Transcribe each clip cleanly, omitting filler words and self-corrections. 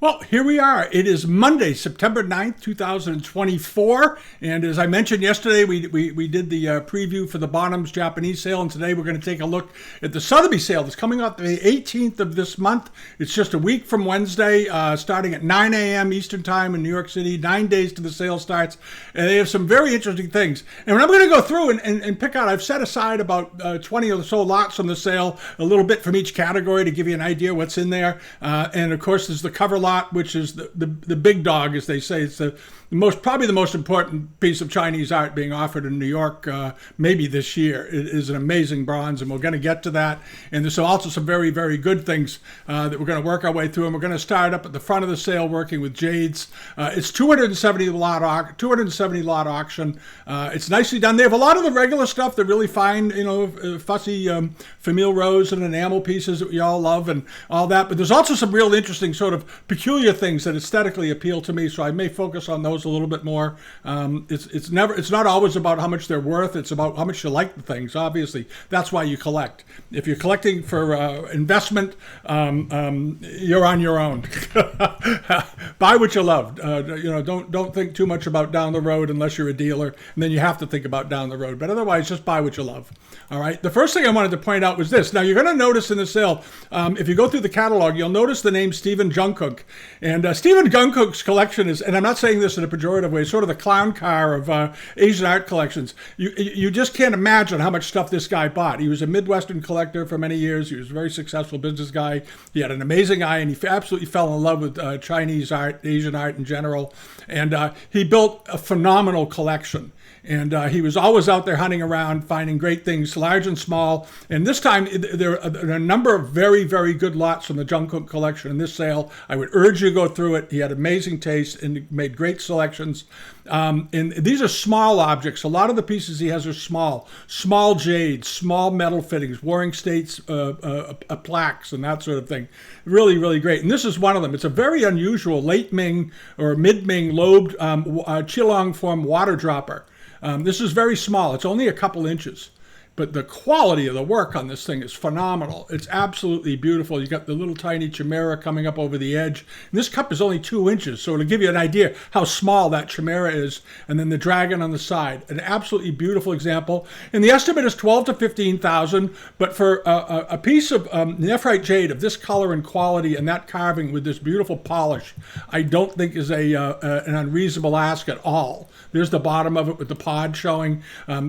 Well, here we are. It is Monday, September 9th, 2024. And as I mentioned yesterday, we did the preview for the Bonhams Japanese sale. And today we're going to take a look at the Sotheby sale that's coming up the 18th of this month. It's just a week from Wednesday, starting at 9 a.m. Eastern Time in New York City. 9 days to the sale starts. And they have some very interesting things. And I'm going to go through and pick out, I've set aside about 20 or so lots from the sale, a little bit from each category to give you an idea what's in there. And of course, there's the cover lot, which is the big dog, as they say. It's probably the most important piece of Chinese art being offered in New York, maybe this year. It is an amazing bronze, and we're going to get to that. And there's also some very, very good things that we're going to work our way through. And we're going to start up at the front of the sale working with Jades. It's 270 lot auction. It's nicely done. They have a lot of the regular stuff, the really fine, fussy famille rose and enamel pieces that we all love and all that. But there's also some real interesting sort of peculiar things that aesthetically appeal to me, so I may focus on those a little bit more. It's not always about how much they're worth. It's about how much you like the things. Obviously, that's why you collect. If you're collecting for investment, you're on your own. Buy what you love. Don't think too much about down the road unless you're a dealer, and then you have to think about down the road. But otherwise, just buy what you love. All right. The first thing I wanted to point out was this. Now, you're going to notice in the sale, if you go through the catalog, you'll notice the name Stephen Jungkook. And Stephen Jungkook's collection is, and I'm not saying this in a pejorative way, sort of the clown car of Asian art collections. You just can't imagine how much stuff this guy bought. He was a Midwestern collector for many years. He was a very successful business guy. He had an amazing eye, and he absolutely fell in love with Chinese art, Asian art in general. And he built a phenomenal collection. And he was always out there hunting around, finding great things, large and small. And this time, there are a number of very, very good lots from the Jungkook collection in this sale. I would urge you to go through it. He had amazing taste and made great selections. And these are small objects. A lot of the pieces he has are small jades, small metal fittings, Warring States plaques, and that sort of thing. Really, really great. And this is one of them. It's a very unusual late Ming or mid-Ming lobed Qianlong form water dropper. This is very small. It's only a couple inches. But the quality of the work on this thing is phenomenal. It's absolutely beautiful. You got the little tiny chimera coming up over the edge. And this cup is only 2 inches, so it'll give you an idea how small that chimera is. And then the dragon on the side, an absolutely beautiful example. And the estimate is 12 to 15,000. But for a piece of nephrite jade of this color and quality and that carving with this beautiful polish, I don't think is an unreasonable ask at all. There's the bottom of it with the pod showing,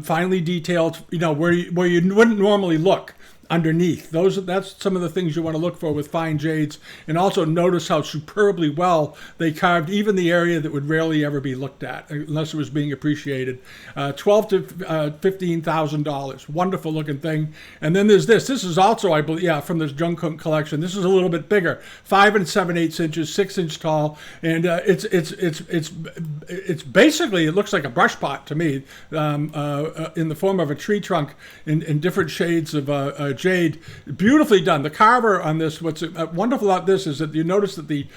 finely detailed, where you wouldn't normally look underneath. That's some of the things you want to look for with fine jades. And also notice how superbly well they carved even the area that would rarely ever be looked at unless it was being appreciated. $12,000 to $15,000. Wonderful looking thing. And then there's this. This is also, I believe, from this Jungkook collection. This is a little bit bigger. 5 7/8 inches, 6 inch tall. And it's basically, it looks like a brush pot to me, in the form of a tree trunk in different shades of jade. Beautifully done. The carver on this, what's wonderful about this is that you notice that the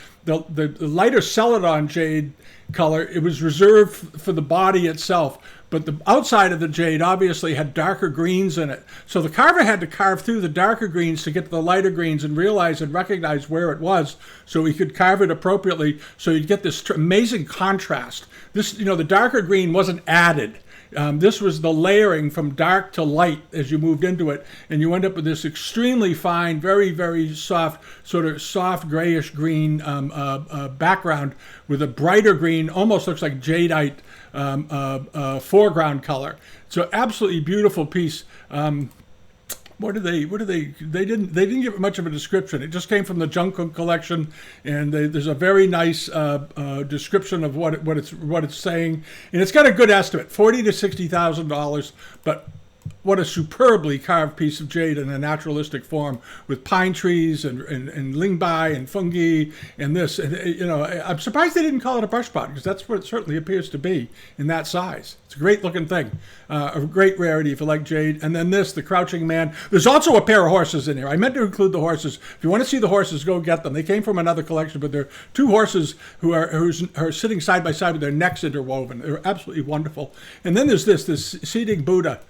lighter celadon jade color, it was reserved for the body itself, but the outside of the jade obviously had darker greens in it. So the carver had to carve through the darker greens to get to the lighter greens and realize and recognize where it was so he could carve it appropriately, so you'd get this amazing contrast. This, the darker green wasn't added. This was the layering from dark to light as you moved into it, and you end up with this extremely fine, very, very soft, sort of soft grayish green background with a brighter green, almost looks like jadeite foreground color. So absolutely beautiful piece. They didn't give it much of a description. It just came from the Jungkook collection, and there's a very nice description of what it's saying, and it's got a good estimate, $40,000 to $60,000. But what a superbly carved piece of jade in a naturalistic form with pine trees and lingbai and fungi and this. And, I'm surprised they didn't call it a brush pot, because that's what it certainly appears to be in that size. It's a great looking thing, a great rarity if you like jade. And then this, the Crouching Man. There's also a pair of horses in here. I meant to include the horses. If you want to see the horses, go get them. They came from another collection, but they're two horses who are sitting side by side with their necks interwoven. They're absolutely wonderful. And then there's this seating Buddha.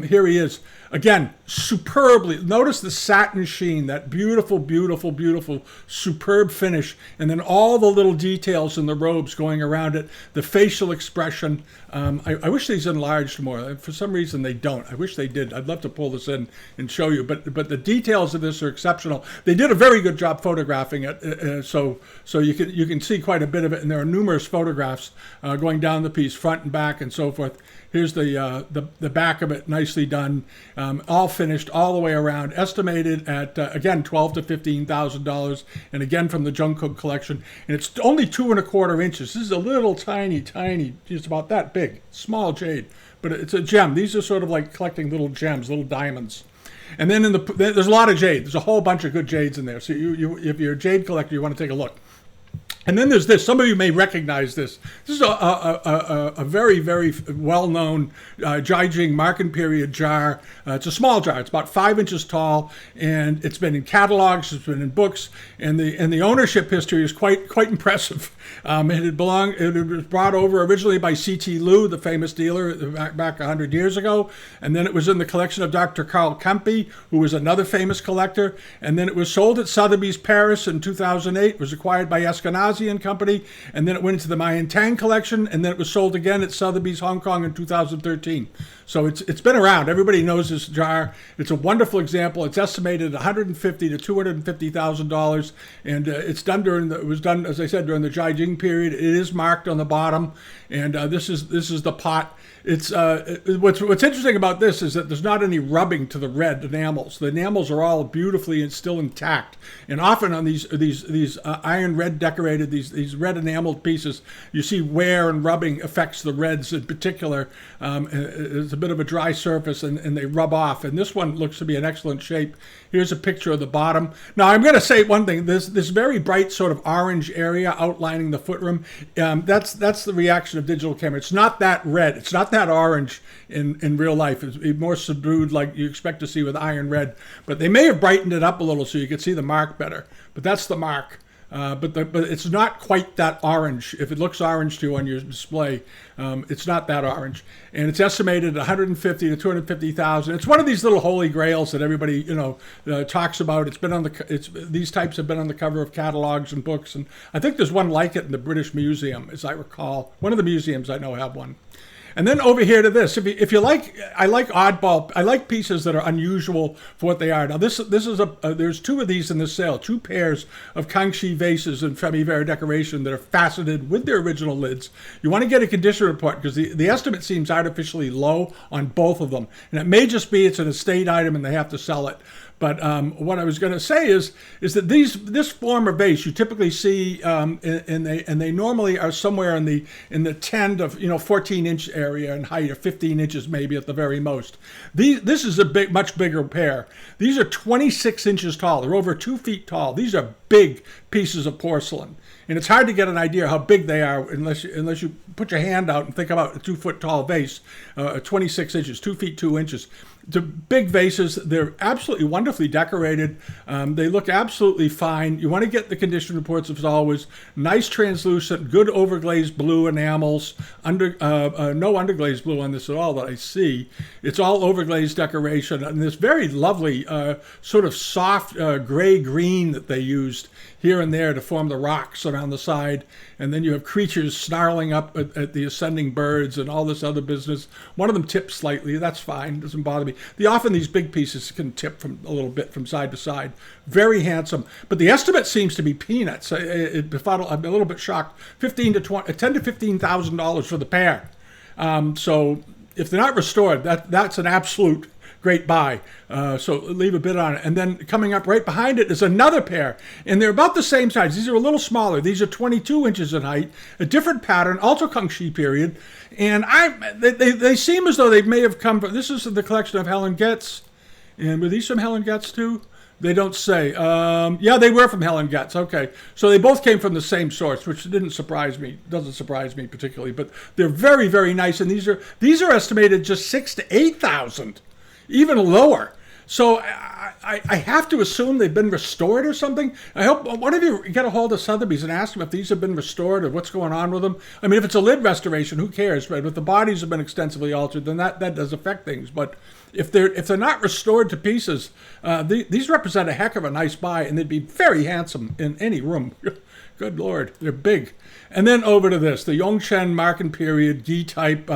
Here he is. Again, superbly. Notice the satin sheen, that beautiful, beautiful, beautiful, superb finish. And then all the little details in the robes going around it. The facial expression. I wish these enlarged more. For some reason, they don't. I wish they did. I'd love to pull this in and show you. But the details of this are exceptional. They did a very good job photographing it. So you can see quite a bit of it. And there are numerous photographs going down the piece, front and back and so forth. Here's the back of it, nicely done, all finished all the way around. Estimated at again $12,000 to $15,000, and again from the Jungkook collection. And it's only 2¼ inches. This is a little tiny, just about that big, small jade, but it's a gem. These are sort of like collecting little gems, little diamonds. And then there's a lot of jade. There's a whole bunch of good jades in there. So if you're a jade collector, you want to take a look. And then there's this. Some of you may recognize this. This is a very, very well-known Jiajing Marken period jar. It's a small jar. It's about 5 inches tall, and it's been in catalogs. It's been in books, and the ownership history is quite impressive. It was brought over originally by C.T. Liu, the famous dealer, back 100 years ago, and then it was in the collection of Dr. Karl Kempe, who was another famous collector, and then it was sold at Sotheby's Paris in 2008. It was acquired by Eskenazi and Company, and then it went into the Mayan Tang collection, and then it was sold again at Sotheby's Hong Kong in 2013. So it's been around. Everybody knows this jar. It's a wonderful example. It's estimated $150,000 to $250,000, and it was done, as I said, during the Jiajing period. It is marked on the bottom, and this is the pot. It's what's interesting about this is that there's not any rubbing to the red enamels. The enamels are all beautifully and still intact. And often on these iron red decorated, these red enameled pieces, you see wear and rubbing affects the reds in particular. It's a bit of a dry surface and they rub off. And this one looks to be in excellent shape. Here's a picture of the bottom. Now I'm going to say one thing. This very bright sort of orange area outlining the footrim. That's the reaction of digital camera. It's not that red. It's not that orange in real life. It's more subdued like you expect to see with iron red. But they may have brightened it up a little so you could see the mark better. But that's the mark. But it's not quite that orange. If it looks orange to you on your display, it's not that orange. And it's estimated at $150,000 to $250,000. It's one of these little holy grails that everybody talks about. These types have been on the cover of catalogs and books, and I think there's one like it in the British Museum, as I recall. One of the museums I know have one. And then over here to this, if you like, I like pieces that are unusual for what they are. Now this is there's 2 of these in this sale, 2 pairs of Kangxi vases and Femi-Vert decoration that are faceted with their original lids. You want to get a condition report because the estimate seems artificially low on both of them, and it may just be it's an estate item and they have to sell it. But what I was going to say is that this form of vase you typically see, and they normally are somewhere in the 10 to 14-inch area in height, or 15 inches maybe at the very most. This is a much bigger pair. These are 26 inches tall. They're over 2 feet tall. These are big pieces of porcelain. And it's hard to get an idea how big they are unless you put your hand out and think about a 2-foot tall vase, 26 inches, 2 feet 2 inches. The big vases, they're absolutely wonderfully decorated. They look absolutely fine. You want to get the condition reports as always. Nice translucent, good overglazed blue enamels. No underglazed blue on this at all that I see. It's all overglazed decoration. And this very lovely sort of soft gray-green that they used here and there to form the rocks around the side. And then you have creatures snarling up at the ascending birds and all this other business. One of them tips slightly. That's fine. Doesn't bother me. Often these big pieces can tip a little bit from side to side. Very handsome. But the estimate seems to be peanuts. I'm a little bit shocked. $10,000 to $15,000 for the pair. So if they're not restored, that's an absolute great buy. So leave a bid on it. And then coming up right behind it is another pair. And they're about the same size. These are a little smaller. These are 22 inches in height. A different pattern, also Kangxi period. And they seem as though they may have come from, this is the collection of Helen Getz. And were these from Helen Getz too? They don't say. Yeah, they were from Helen Getz. Okay. So they both came from the same source, which doesn't surprise me particularly. But they're very, very nice. And these are estimated just $6,000 to $8,000. Even lower. So I have to assume they've been restored or something. I hope one of you get a hold of Sotheby's and ask them if these have been restored or what's going on with them. I mean, if it's a lid restoration, who cares? But if the bodies have been extensively altered, then that does affect things. But if they're not restored to pieces, these represent a heck of a nice buy, and they'd be very handsome in any room. Good Lord, they're big. And then over to this, the Yongzheng Marken period D-type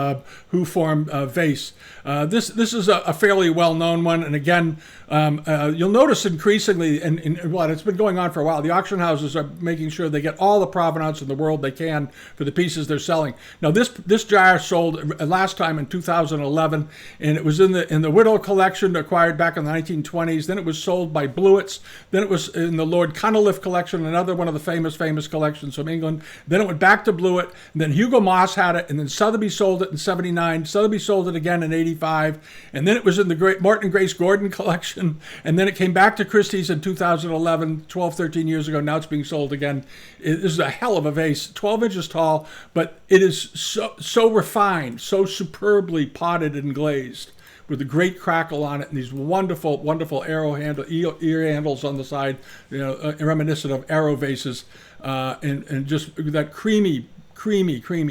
Hu form vase. This is a fairly well-known one, and again, you'll notice increasingly, and it's been going on for a while, the auction houses are making sure they get all the provenance in the world they can for the pieces they're selling. Now, this jar sold last time in 2011, and it was in the Widow collection acquired back in the 1920s. Then it was sold by Blewitts. Then it was in the Lord Cunliffe collection, another one of the famous collections from England. Then it went back to Blewett, and then Hugo Moss had it, and then Sotheby sold it in 79. Sotheby sold it again in 85, and then it was in the great Martin Grace Gordon collection, and then it came back to Christie's in 2011, 12, 13 years ago. Now it's being sold again. This is a hell of a vase, 12 inches tall, but it is so refined, so superbly potted and glazed, with a great crackle on it, and these wonderful, wonderful ear handles on the side, reminiscent of arrow vases, and just that creamy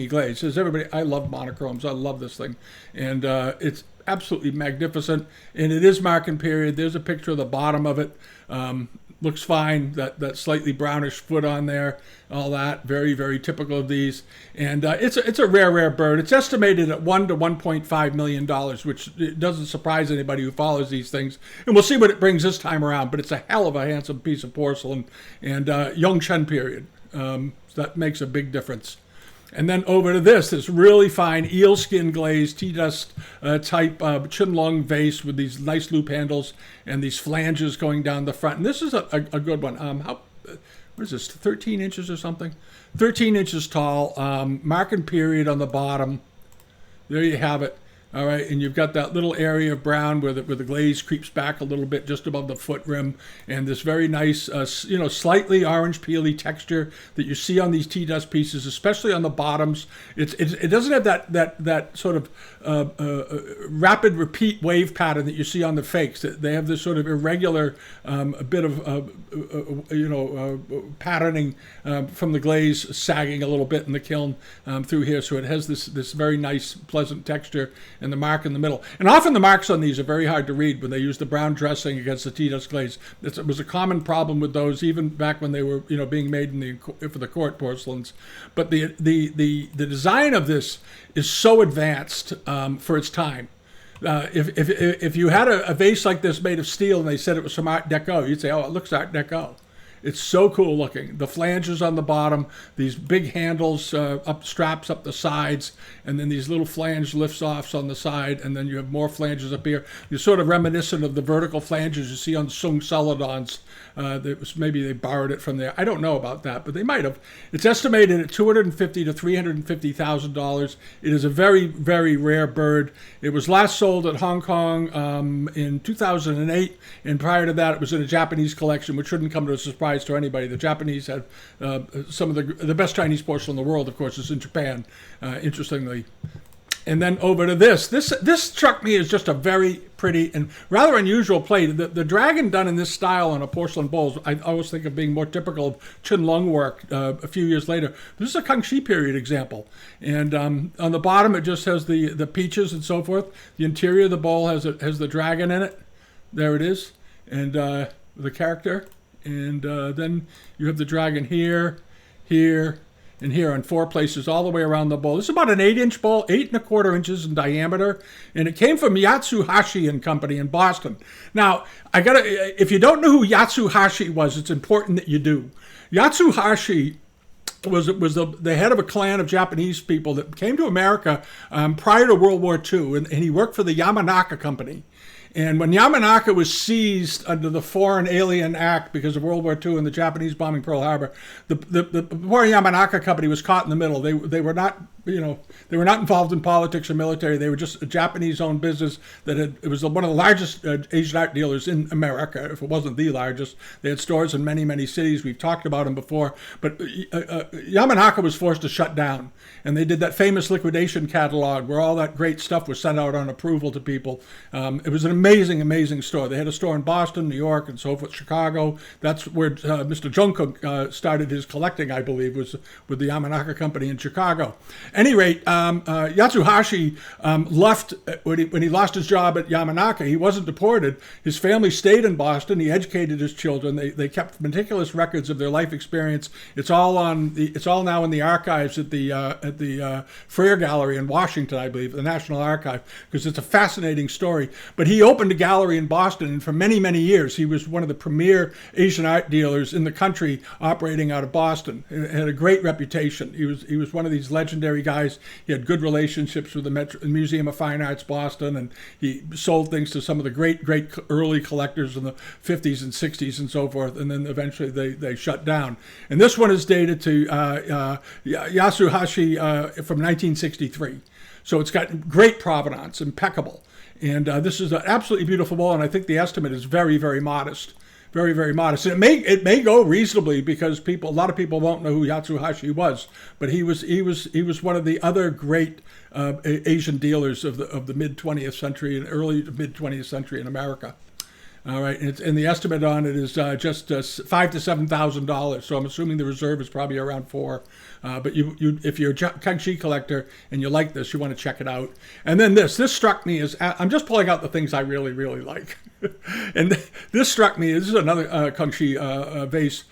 glaze. Says everybody, I love monochromes. I love this thing, and it's absolutely magnificent. And it is Marken period. There's a picture of the bottom of it. Looks fine. That slightly brownish foot on there, all that, very, very typical of these. And it's a rare bird. It's estimated at $1 to $1.5 million, which doesn't surprise anybody who follows these things. And we'll see what it brings this time around. But it's a hell of a handsome piece of porcelain, and Yongzheng period. So that makes a big difference. And then over to this really fine eel skin glazed tea dust type Qianlong vase with these nice loop handles and these flanges going down the front. And this is a good one. What is this, 13 inches or something? 13 inches tall, Marken period on the bottom. There you have it. All right, and you've got that little area of brown where the glaze creeps back a little bit just above the foot rim, and this very nice, slightly orange peely texture that you see on these tea dust pieces, especially on the bottoms. It doesn't have that sort of rapid repeat wave pattern that you see on the fakes. They have this sort of irregular bit of patterning from the glaze sagging a little bit in the kiln through here, so it has this very nice, pleasant texture. And the mark in the middle. And often the marks on these are very hard to read when they use the brown dressing against the tea dust glaze. It was a common problem with those even back when they were being made for the court porcelains. But the design of this is so advanced for its time. If you had a vase like this made of steel and they said it was from Art Deco, you'd say, oh, it looks Art Deco. It's so cool looking. The flanges on the bottom, these big handles, straps up the sides, and then these little flange lifts-offs on the side, and then you have more flanges up here. You're sort of reminiscent of the vertical flanges you see on Sung Celadons. Maybe they borrowed it from there. I don't know about that, but they might have. It's estimated at $250,000 to $350,000. It is a very, very rare bird. It was last sold at Hong Kong in 2008, and prior to that, it was in a Japanese collection, which shouldn't come to a surprise to anybody. The Japanese have some of the best Chinese porcelain in the world, of course, is in Japan, interestingly. And then over to this struck me as just a very pretty and rather unusual plate. The dragon done in this style on a porcelain bowl, I always think of being more typical of Qianlong work a few years later. This is a Kangxi period example. And on the bottom, it just has the peaches and so forth. The interior of the bowl has the dragon in it. There it is. And the character. And then you have the dragon here, and here on 4 places all the way around the bowl. This is about an 8-inch bowl, 8 1/4 inches in diameter, and it came from Yatsuhashi and Company in Boston. Now, if you don't know who Yatsuhashi was, it's important that you do. Yatsuhashi was the head of a clan of Japanese people that came to America prior to World War II, and he worked for the Yamanaka Company. And when Yamanaka was seized under the Foreign Alien Act because of World War II and the Japanese bombing Pearl Harbor, the poor Yamanaka company was caught in the middle. They were not they were not involved in politics or military. They were just a Japanese-owned business it was one of the largest Asian art dealers in America, if it wasn't the largest. They had stores in many, many cities. We've talked about them before. But Yamanaka was forced to shut down. And they did that famous liquidation catalog where all that great stuff was sent out on approval to people. It was an amazing, amazing store. They had a store in Boston, New York, and so forth, Chicago. That's where Mr. Jungkook started his collecting, I believe, was with the Yamanaka Company in Chicago. At any rate, Yatsuhashi left when he lost his job at Yamanaka. He wasn't deported. His family stayed in Boston. He educated his children. They kept meticulous records of their life experience. It's all now in the archives at the Freer Gallery in Washington, I believe, the National Archive, because it's a fascinating story. But he opened a gallery in Boston, and for many, many years, he was one of the premier Asian art dealers in the country operating out of Boston. He had a great reputation. He was one of these legendary guys. He had good relationships with the Museum of Fine Arts Boston, and he sold things to some of the great early collectors in the 50s and 60s and so forth, and then eventually they shut down. And this one is dated to Yatsuhashi from 1963. So it's got great provenance, impeccable. And this is an absolutely beautiful wall, and I think the estimate is very, very modest. Very, very modest. And it may go reasonably because a lot of people won't know who Yatsuhashi was, but he was one of the other great Asian dealers of the mid 20th century and early mid 20th century in America. All right, and the estimate on it is just $5,000 to $7,000. So I'm assuming the reserve is probably around $4,000. But if you're a Kangxi collector and you like this, you want to check it out. And then this struck me as I'm just pulling out the things I really, really like. And this struck me. This is another Kangxi vase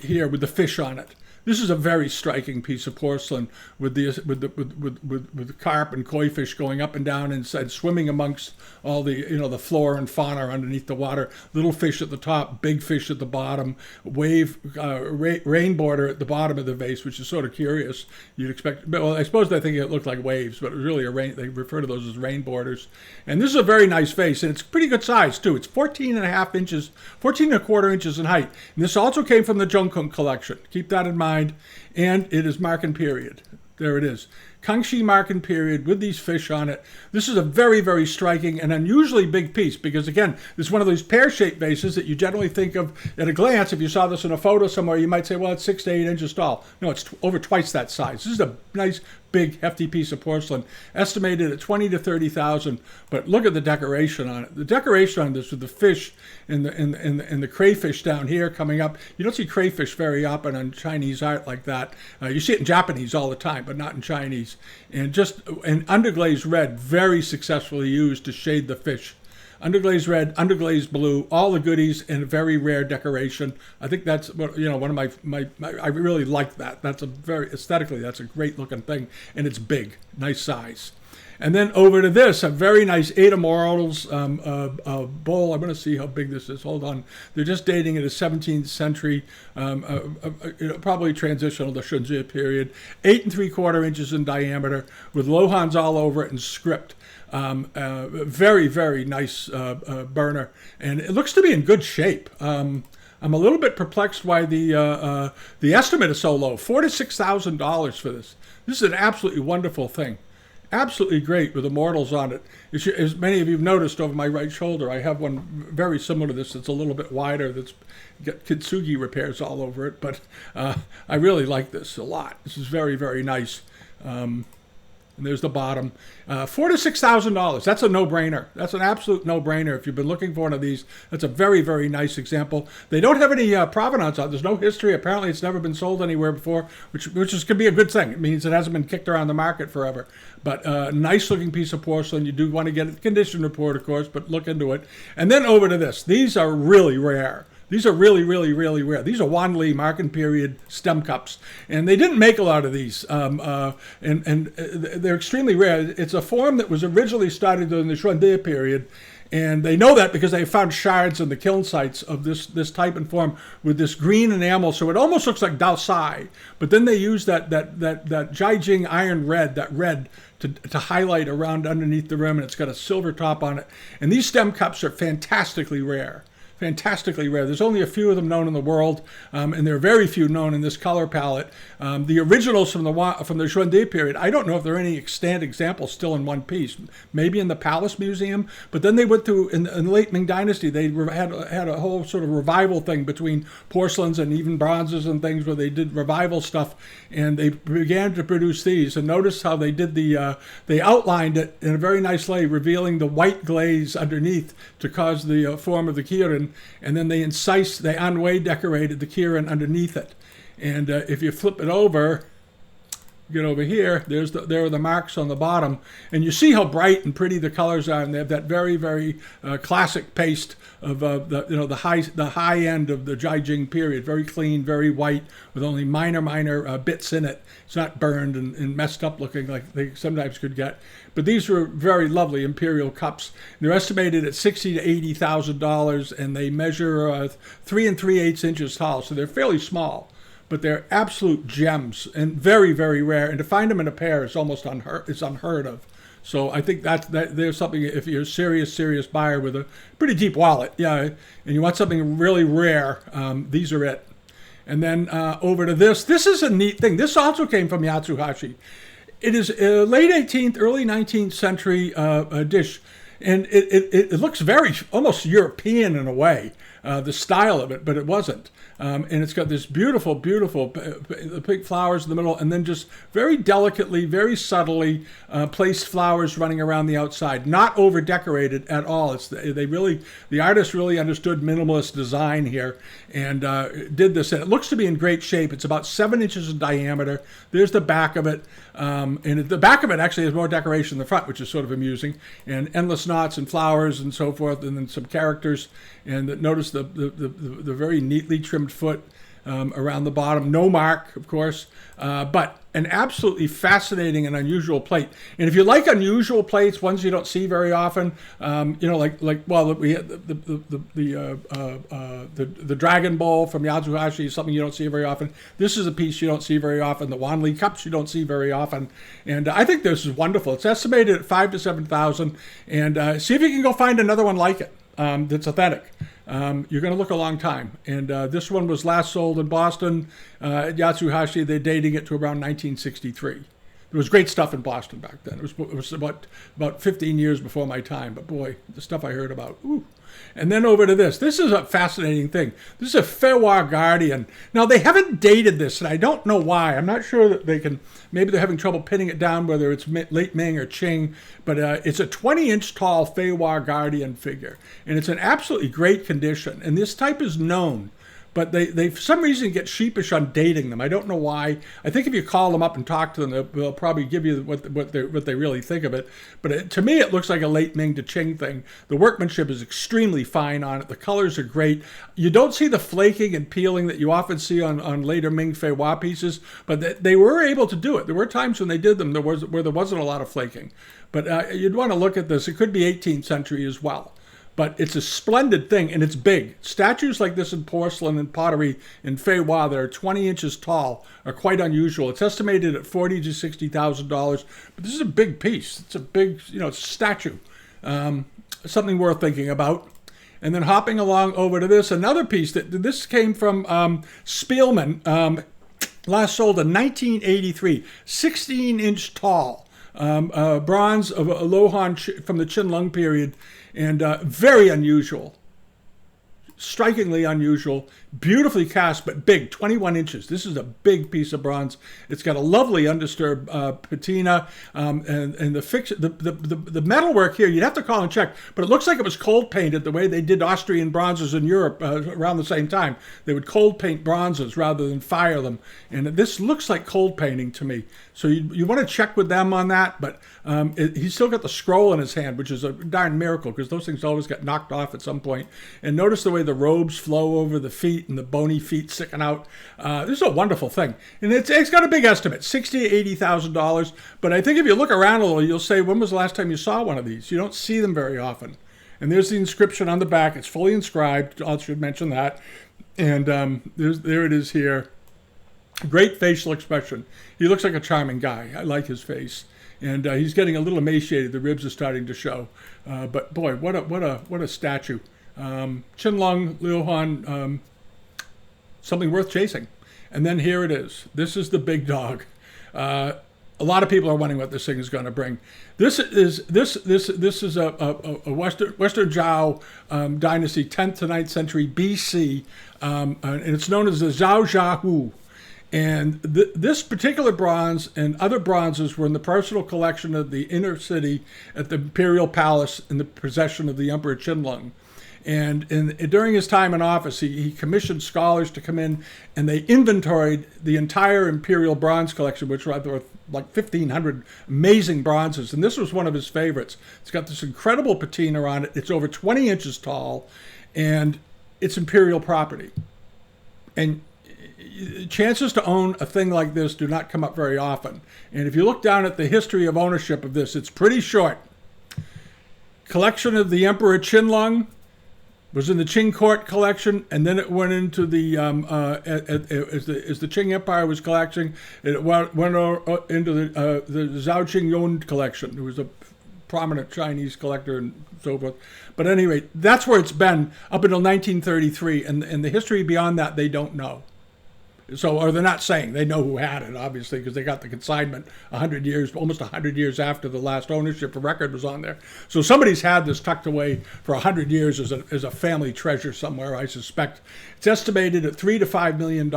here with the fish on it. This is a very striking piece of porcelain with the carp and koi fish going up and down and swimming amongst all the the flora and fauna underneath the water. Little fish at the top, big fish at the bottom, rain border at the bottom of the vase, which is sort of curious. You'd expect, well, I suppose they think it looked like waves, but it was really a rain. They refer to those as rain borders. And this is a very nice vase, and it's pretty good size too. It's 14 and a quarter inches in height. And this also came from the Jungkook collection. Keep that in mind. And it is Marken period. There it is. Kangxi Marken period with these fish on it. This is a very, very striking and unusually big piece because, again, this is one of those pear-shaped vases that you generally think of at a glance. If you saw this in a photo somewhere, you might say, well, it's 6 to 8 inches tall. No, it's over twice that size. This is a nice, big, hefty piece of porcelain, estimated at $20,000 to $30,000. But look at the decoration on it. The decoration on this with the fish and the crayfish down here coming up. You don't see crayfish very often on Chinese art like that. You see it in Japanese all the time, but not in Chinese. And just an underglaze red, very successfully used to shade the fish. Underglaze red, underglaze blue, all the goodies, and a very rare decoration. I think that's one of my I really like that. That's aesthetically, that's a great looking thing, and it's big, nice size. And then over to this, a very nice Ada Morals bowl. I'm going to see how big this is. Hold on. They're just dating it as 17th century, probably transitional to Shunzhi period. 8 3/4 inches in diameter with Lohans all over it and script. Very, very nice burner. And it looks to be in good shape. I'm a little bit perplexed why the estimate is so low. $4,000 to $6,000 for this. This is an absolutely wonderful thing. Absolutely great with immortals on it. As many of you have noticed over my right shoulder, I have one very similar to this that's a little bit wider that's got kintsugi repairs all over it, but I really like this a lot. This is very, very nice. And there's the bottom. $4,000 to $6,000. That's a no-brainer. That's an absolute no-brainer. If you've been looking for one of these, that's a very, very nice example. They don't have any provenance on it. There's no history. Apparently, it's never been sold anywhere before, which could be a good thing. It means it hasn't been kicked around the market forever. But nice-looking piece of porcelain. You do want to get a condition report, of course, but look into it. And then over to this. These are really rare. These are really, really, really rare. These are Wanli Marken period stem cups. And they didn't make a lot of these. And they're extremely rare. It's a form that was originally started during the Xuande period. And they know that because they found shards in the kiln sites of this type and form with this green enamel. So it almost looks like Daoist. But then they use that Jiajing iron red, that red, to highlight around underneath the rim. And it's got a silver top on it. And these stem cups are fantastically rare. fantastically rare. There's only a few of them known in the world, and there are very few known in this color palette. The originals from the Xuande period, I don't know if there are any extant examples still in one piece. Maybe in the Palace Museum, but then they went through, in the late Ming Dynasty, they had a whole sort of revival thing between porcelains and even bronzes and things where they did revival stuff, and they began to produce these. And notice how they did they outlined it in a very nice way, revealing the white glaze underneath to cause the form of the Qianlong, and then they enwei decorated the Qianlong underneath it. And if you flip it over, get over here, there are the marks on the bottom, and you see how bright and pretty the colors are, and they have that very, very classic paste of the high end of the Jing period, very clean, very white, with only minor bits in it. It's not burned and messed up looking like they sometimes could get. But these were very lovely imperial cups. They're estimated at $60,000 to $80,000, and they measure 3 3/8 inches tall, so they're fairly small. But they're absolute gems and very, very rare. And to find them in a pair is almost unheard of. So I think that there's something, if you're a serious buyer with a pretty deep wallet, and you want something really rare, these are it. And then over to this. This is a neat thing. This also came from Yatsuhashi. It is a late 18th, early 19th century dish. And it looks very, almost European in a way, the style of it, but it wasn't. And it's got this beautiful pink flowers in the middle, and then just very delicately, very subtly placed flowers running around the outside. Not over decorated at all. The artist really understood minimalist design here and did this. And it looks to be in great shape. It's about 7 inches in diameter. There's the back of it. And the back of it actually has more decoration than the front, which is sort of amusing. And endless knots and flowers and so forth, and then some characters. And notice the very neatly trimmed foot around the bottom. No mark, of course, but an absolutely fascinating and unusual plate. And if you like unusual plates, ones you don't see very often, we had the Dragon Bowl from Yatsuhashi is something you don't see very often. This is a piece you don't see very often. The Wanli cups you don't see very often. And I think this is wonderful. It's estimated at $5,000 to $7,000. And see if you can go find another one like it. That's authentic. You're going to look a long time. And this one was last sold in Boston at Yatsuhashi. They're dating it to around 1963. There was great stuff in Boston back then. It was about 15 years before my time. But boy, the stuff I heard about. Ooh. And then over to this. This is a fascinating thing. This is a Fahua Guardian. Now, they haven't dated this, and I don't know why. I'm not sure that they can. Maybe they're having trouble pinning it down, whether it's late Ming or Qing. But it's a 20-inch tall Fahua Guardian figure. And it's in absolutely great condition. And this type is known. But they for some reason get sheepish on dating them. I don't know why. I think if you call them up and talk to them, they'll probably give you what they really think of it. But to me, it looks like a late Ming to Qing thing. The workmanship is extremely fine on it. The colors are great. You don't see the flaking and peeling that you often see on later Ming Fahua pieces, but they were able to do it. There were times when they did them where there wasn't a lot of flaking. But you'd want to look at this. It could be 18th century as well. But it's a splendid thing, and it's big. Statues like this in porcelain and pottery in Fahua that are 20 inches tall are quite unusual. It's estimated at $40,000 to $60,000, but this is a big piece. It's a big, it's a statue. Something worth thinking about. And then hopping along over to this, another piece this came from Spielman, last sold in 1983, 16-inch tall. Bronze of a Lohan from the Qianlong period. And very unusual, strikingly unusual, beautifully cast, but big, 21 inches. This is a big piece of bronze. It's got a lovely undisturbed patina, and the metalwork here, you'd have to call and check, but it looks like it was cold painted the way they did Austrian bronzes in Europe around the same time. They would cold paint bronzes rather than fire them, and this looks like cold painting to me. So you want to check with them on that, but he's still got the scroll in his hand, which is a darn miracle because those things always get knocked off at some point. And notice the way the robes flow over the feet and the bony feet sticking out. This is a wonderful thing. And it's got a big estimate, $60,000 to $80,000. But I think if you look around a little, you'll say, when was the last time you saw one of these? You don't see them very often. And there's the inscription on the back. It's fully inscribed. I should mention that. And there it is here. Great facial expression. He looks like a charming guy. I like his face. And he's getting a little emaciated. The ribs are starting to show. But boy, what a statue. Qianlong Lohan, something worth chasing. And then here it is. This is the big dog. A lot of people are wondering what this thing is going to bring. This is a Western Zhou dynasty, 10th to 9th century BC, and it's known as the Zhou Zha Hu. And this particular bronze and other bronzes were in the personal collection of the inner city at the imperial palace in the possession of the Emperor Qianlong. And during his time in office, he commissioned scholars to come in, and they inventoried the entire imperial bronze collection, which were like 1,500 amazing bronzes. And this was one of his favorites. It's got this incredible patina on it. It's over 20 inches tall, and it's imperial property. And chances to own a thing like this do not come up very often. And if you look down at the history of ownership of this, it's pretty short. Collection of the Emperor Qianlong was in the Qing court collection, and then it went into the as the Qing Empire was collecting, it went into the Zhao Qingyun collection. It was a prominent Chinese collector and so forth. But anyway, that's where it's been up until 1933, and the history beyond that they don't know. So, or they're not saying. They know who had it, obviously, because they got the consignment 100 years, almost 100 years after the last ownership. The record was on there. So somebody's had this tucked away for 100 years as a family treasure somewhere, I suspect. It's estimated at $3 to $5 million.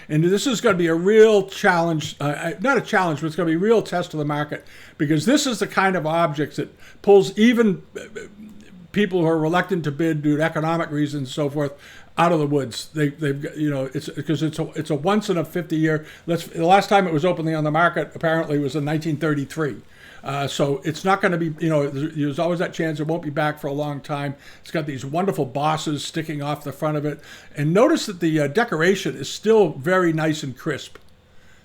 And this is going to be a real challenge, not a challenge, but it's going to be a real test of the market, because this is the kind of objects that pulls even people who are reluctant to bid due to economic reasons and so forth out of the woods. They've it's because it's a once in a 50 year. The last time it was openly on the market apparently was in 1933. So it's not going to be, there's always that chance it won't be back for a long time. It's got these wonderful bosses sticking off the front of it. And notice that the decoration is still very nice and crisp.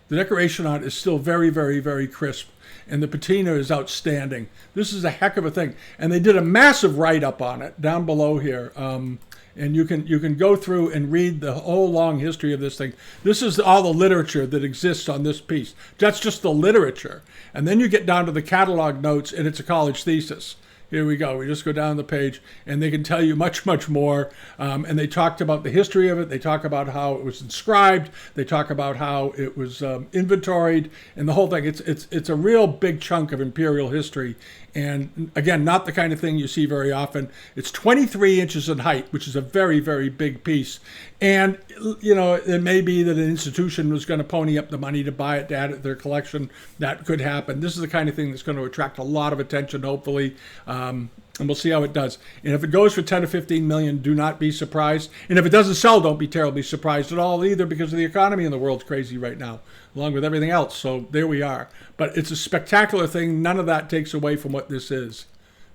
The decoration on it is still very, very, very crisp. And the patina is outstanding. This is a heck of a thing. And they did a massive write-up on it down below here. And you can go through and read the whole long history of this thing. This is all the literature that exists on this piece. That's just the literature. And then you get down to the catalog notes, and it's a college thesis. Here we go. We just go down the page, and they can tell you much, much more. And they talked about the history of it. They talk about how it was inscribed. They talk about how it was inventoried, and the whole thing. It's a real big chunk of imperial history. And again, not the kind of thing you see very often. It's 23 inches in height, which is a very, very big piece. And, it may be that an institution was going to pony up the money to buy it, to add it to their collection. That could happen. This is the kind of thing that's going to attract a lot of attention, hopefully. And we'll see how it does. And if it goes for 10 to 15 million, do not be surprised. And if it doesn't sell, don't be terribly surprised at all either, because of the economy in the world's crazy right now, along with everything else. So there we are. But it's a spectacular thing. None of that takes away from what this is.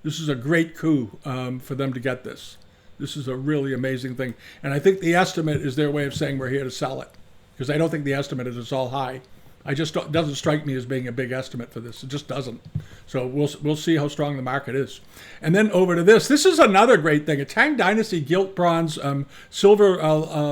This is a great coup for them to get this. This is a really amazing thing. And I think the estimate is their way of saying we're here to sell it, because I don't think the estimate is all high. Doesn't strike me as being a big estimate for this. It just doesn't. So we'll see how strong the market is. And then over to this. This is another great thing. A Tang Dynasty gilt bronze silver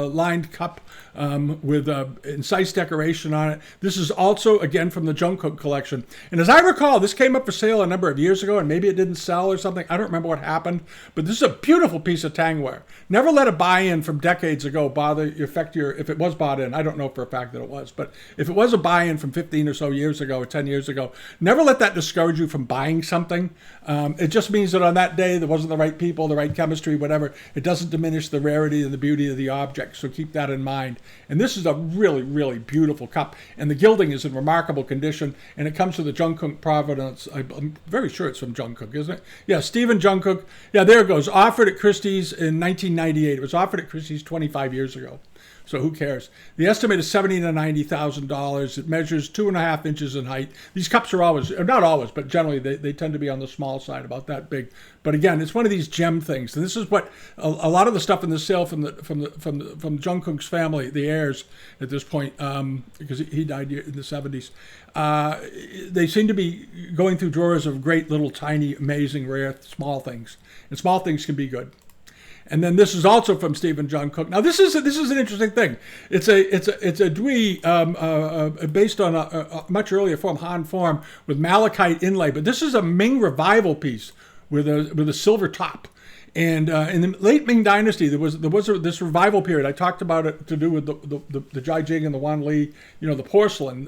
lined cup with incise decoration on it. This is also, again, from the Yongzheng collection. And as I recall, this came up for sale a number of years ago, and maybe it didn't sell or something. I don't remember what happened. But this is a beautiful piece of Tangware. Never let a buy-in from decades ago affect if it was bought in. I don't know for a fact that it was. But if it was a buy-in from 15 or so years ago or 10 years ago, never let that discourage you from buying something. It just means that on that day there wasn't the right people, the right chemistry, whatever. It doesn't diminish the rarity and the beauty of the object. So keep that in mind. And this is a really, really beautiful cup. And the gilding is in remarkable condition. And it comes from the Yongzheng provenance. I'm very sure it's from Yongzheng, isn't it? Yeah, Stephen Yongzheng. Yeah, there it goes. Offered at Christie's in 1998. It was offered at Christie's 25 years ago. So who cares? The estimate is $70,000 to $90,000. It measures 2.5 inches in height. These cups are always, not always, but generally they tend to be on the small side, about that big. But again, it's one of these gem things, and this is what a lot of the stuff in the sale from Zhongkung's family, the heirs at this point, because he died in the 70s. They seem to be going through drawers of great little tiny, amazing, rare, small things, and small things can be good. And then this is also from Stephen John Cook. Now this is an interesting thing. It's a Dui based on a much earlier form, Han form, with malachite inlay. But this is a Ming revival piece with a silver top. And in the late Ming Dynasty, there was this revival period. I talked about it to do with the Jade and the Wanli, the porcelain,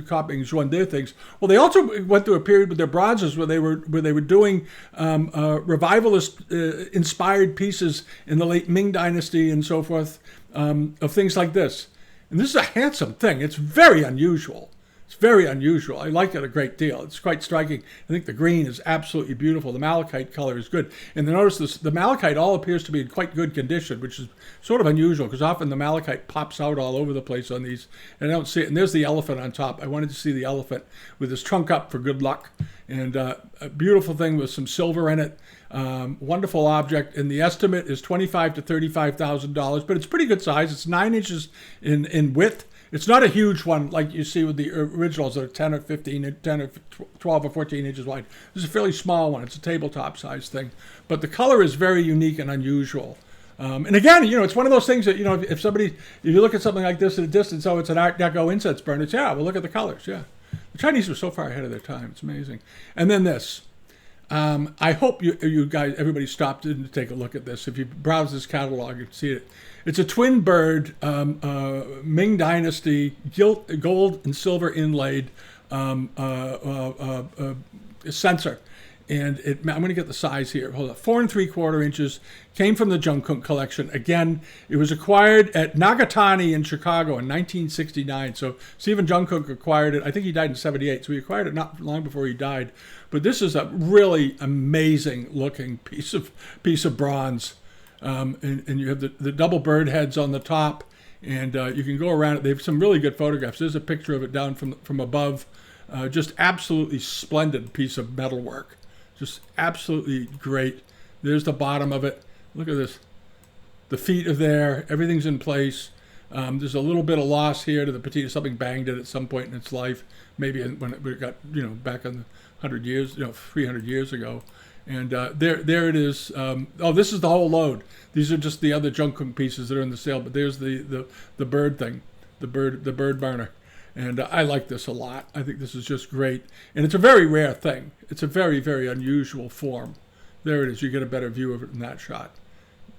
copying Zhuangde things. Well, they also went through a period with their bronzes where they were doing revivalist inspired pieces in the late Ming Dynasty and so forth, of things like this. And this is a handsome thing. It's very unusual. It's very unusual. I like it a great deal. It's quite striking. I think the green is absolutely beautiful. The malachite color is good. And notice this, the malachite all appears to be in quite good condition, which is sort of unusual because often the malachite pops out all over the place on these, and I don't see it. And there's the elephant on top. I wanted to see the elephant with his trunk up for good luck. And a beautiful thing with some silver in it. Wonderful object. And the estimate is $25,000 to $35,000, but it's pretty good size. It's 9 inches in width. It's not a huge one like you see with the originals that are 10 or 15, 10 or 12 or 14 inches wide. This is a fairly small one. It's a tabletop size thing. But the color is very unique and unusual. And again, it's one of those things that, if you look at something like this at a distance, oh, it's an Art Deco incense burner. It's, yeah, well, look at the colors, yeah. The Chinese were so far ahead of their time. It's amazing. And then this. I hope you guys, everybody stopped in to take a look at this. If you browse this catalog, you can see it. It's a twin bird, Ming Dynasty, gold and silver inlaid censer. And I'm going to get the size here. Hold on, 4 3/4 inches. Came from the Zhongkung collection. Again, it was acquired at Nagatani in Chicago in 1969. So Stephen Jungkook acquired it. I think he died in 78. So he acquired it not long before he died. But this is a really amazing looking piece of bronze. And you have the double bird heads on the top, and you can go around it. They have some really good photographs. There's a picture of it down from above. Just absolutely splendid piece of metalwork. Just absolutely great. There's the bottom of it. Look at this. The feet are there. Everything's in place. There's a little bit of loss here to the patina. Something banged it at some point in its life. Maybe when it got, back on the 100 years, 300 years ago. And there it is. This is the whole load. These are just the other Jungkook pieces that are in the sale. But there's the bird thing, the bird burner. And I like this a lot. I think this is just great. And it's a very rare thing. It's a very, very unusual form. There it is. You get a better view of it in that shot.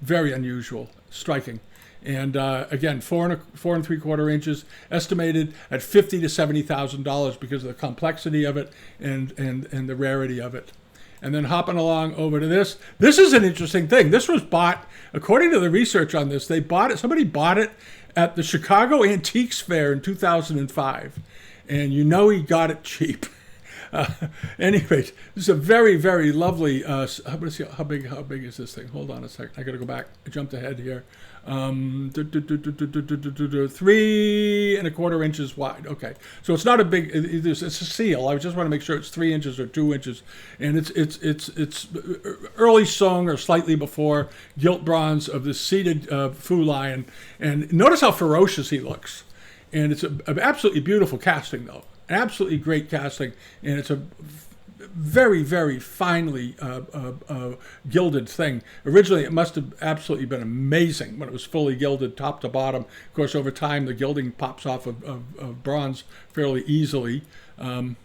Very unusual, striking. And again, 4 3/4 inches, estimated at $50,000 to $70,000 because of the complexity of it and the rarity of it. And then hopping along over to this. This is an interesting thing. This was bought, according to the research on this, somebody bought it at the Chicago Antiques Fair in 2005. And he got it cheap. Anyway, this is a very, very lovely, let's see, how big is this thing? Hold on a second. I got to go back. I jumped ahead here. 3 1/4 inches wide. Okay, so it's not a big. It's a seal. I just want to make sure it's 3 inches or 2 inches, and it's early Song or slightly before gilt bronze of the seated Fu lion. And notice how ferocious he looks. And it's an absolutely beautiful casting, though. An absolutely great casting, and it's a very, very finely gilded thing. Originally, it must have absolutely been amazing when it was fully gilded top to bottom. Of course, over time, the gilding pops off of bronze fairly easily. And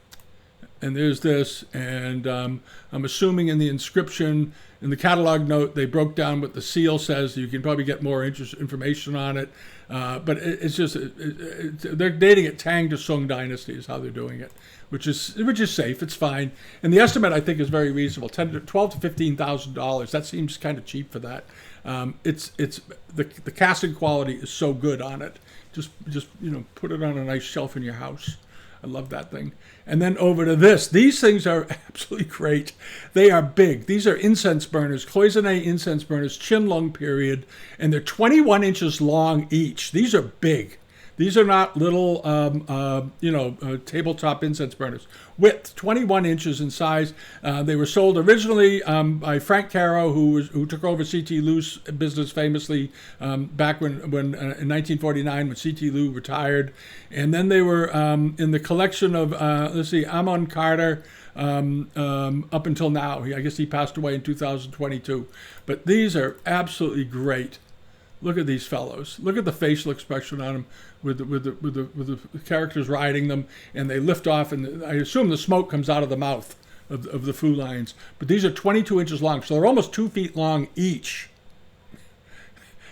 there's this, and I'm assuming in the inscription, in the catalog note, they broke down what the seal says. You can probably get more information on it. But it's just, they're dating it Tang to Song Dynasty is how they're doing it, which is safe. It's fine. And the estimate, I think, is very reasonable, $12,000 to $15,000. That seems kind of cheap for that. The casting quality is so good on it. Just put it on a nice shelf in your house. I love that thing. And then over to this. These things are absolutely great. They are big. These are incense burners, Cloisonne incense burners, Qianlong period, and they're 21 inches long each. These are big. These are not little, tabletop incense burners. Width, 21 inches in size. They were sold originally by Frank Caro, who took over C.T. Lou's business famously back when in 1949 when C.T. Lou retired. And then they were in the collection of, Amon Carter up until now. I guess he passed away in 2022. But these are absolutely great. Look at these fellows. Look at the facial expression on them with the characters riding them, and they lift off, and I assume the smoke comes out of the mouth of the Fu lines. But these are 22 inches long, so they're almost 2 feet long each.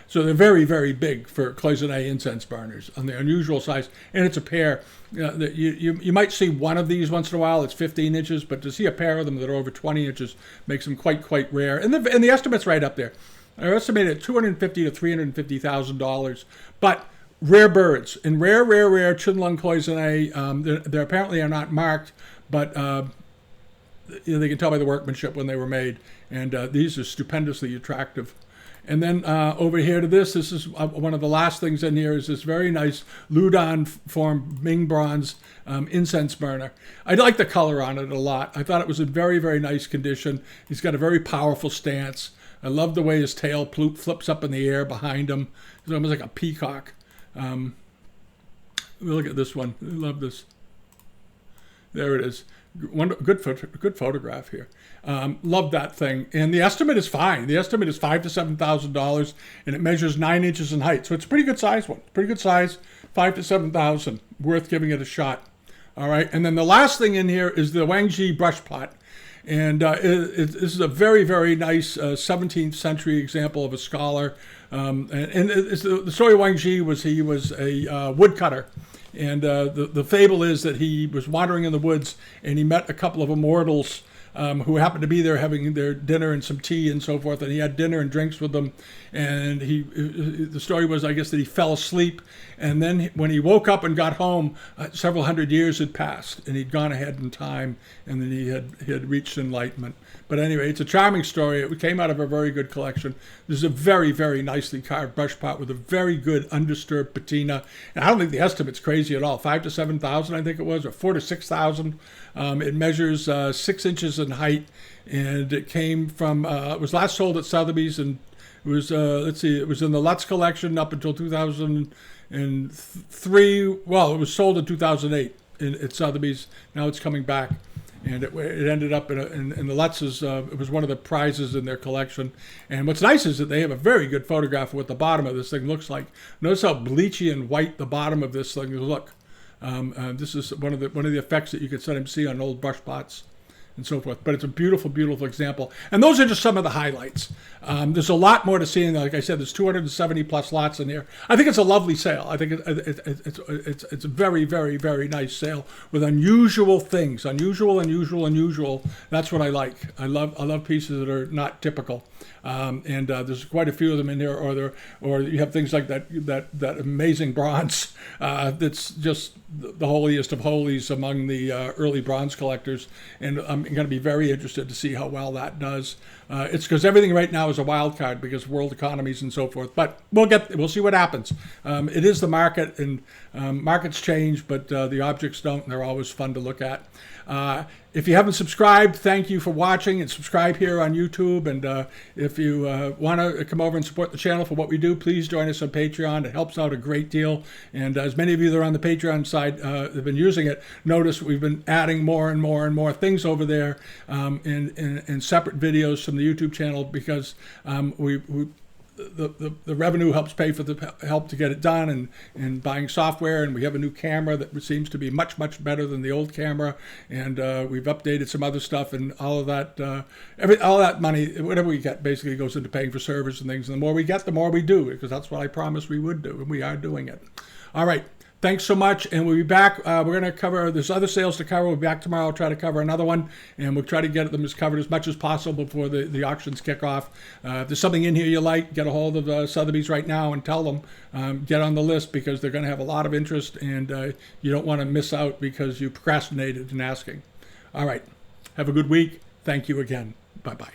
So they're very, very big for cloisonne incense burners on the unusual size. And it's a pair. You might see one of these once in a while. It's 15 inches, but to see a pair of them that are over 20 inches makes them quite rare. And the estimate's right up there. They're estimated at $250,000 to $350,000. But rare birds, and rare Qianlong cloisonne. They apparently are not marked, but they can tell by the workmanship when they were made. And these are stupendously attractive. And then over here to this is one of the last things in here is this very nice Luduan form Ming bronze incense burner. I like the color on it a lot. I thought it was in very, very nice condition. He's got a very powerful stance. I love the way his tail flips up in the air behind him. It's almost like a peacock. Look at this one. I love this. There it is. Good photograph here. Love that thing. And the estimate is fine. The estimate is $5,000 to $7,000, and it measures 9 inches in height. So it's a pretty good size one. Pretty good size. $5,000 to $7,000. Worth giving it a shot. All right. And then the last thing in here is the Wang Zhi brush pot. And this is a very, very nice 17th century example of a scholar. The story of Wang Zhi was he was a woodcutter. And the fable is that he was wandering in the woods and he met a couple of immortals who happened to be there having their dinner and some tea and so forth. And he had dinner and drinks with them. And the story was, I guess, that he fell asleep. And then when he woke up and got home, several hundred years had passed and he'd gone ahead in time, and then he had reached enlightenment. But anyway, it's a charming story. It came out of a very good collection. This is a very, very nicely carved brush pot with a very good undisturbed patina. And I don't think the estimate's crazy at all. $5,000 to $7,000, I think it was, or $4,000 to $6,000. It measures 6 inches in height, and it came from. It was last sold at Sotheby's, and it was it was in the Lutz collection up until 2003. Well, it was sold in 2008 at Sotheby's. Now it's coming back. And it ended up in the Lutz's. It was one of the prizes in their collection. And what's nice is that they have a very good photograph of what the bottom of this thing looks like. Notice how bleachy and white the bottom of this thing look. This is one of the effects that you can sometimes see on old brush pots and so forth. But it's a beautiful, beautiful example. And those are just some of the highlights. There's a lot more to see. And like I said, there's 270 plus lots in here. I think it's a lovely sale. I think it's a very, very, very nice sale with unusual things. Unusual. That's what I like. I love pieces that are not typical. And there's quite a few of them in here, or you have things like that amazing bronze that's just the holiest of holies among the early bronze collectors. And I'm going to be very interested to see how well that does. It's because everything right now is a wild card because of world economies and so forth. But we'll see what happens. It is the market, and markets change, but the objects don't, and they're always fun to look at. If you haven't subscribed, thank you for watching, and subscribe here on YouTube. And if you want to come over and support the channel for what we do, please join us on Patreon. It helps out a great deal. And as many of you that are on the Patreon side have been using it, notice we've been adding more and more things over there in separate videos from the YouTube channel, because the revenue helps pay for the help to get it done, and buying software, and we have a new camera that seems to be much better than the old camera, and we've updated some other stuff, and all of that all that money, whatever we get, basically goes into paying for servers and things. And the more we get, the more we do, because that's what I promised we would do, and we are doing it. All right. Thanks so much, and we'll be back. We're going to cover, there's other sales to cover. We'll be back tomorrow. I'll try to cover another one, and we'll try to get them covered as much as possible before the auctions kick off. If there's something in here you like, get a hold of Sotheby's right now and tell them, get on the list, because they're going to have a lot of interest, and you don't want to miss out because you procrastinated in asking. All right. Have a good week. Thank you again. Bye-bye.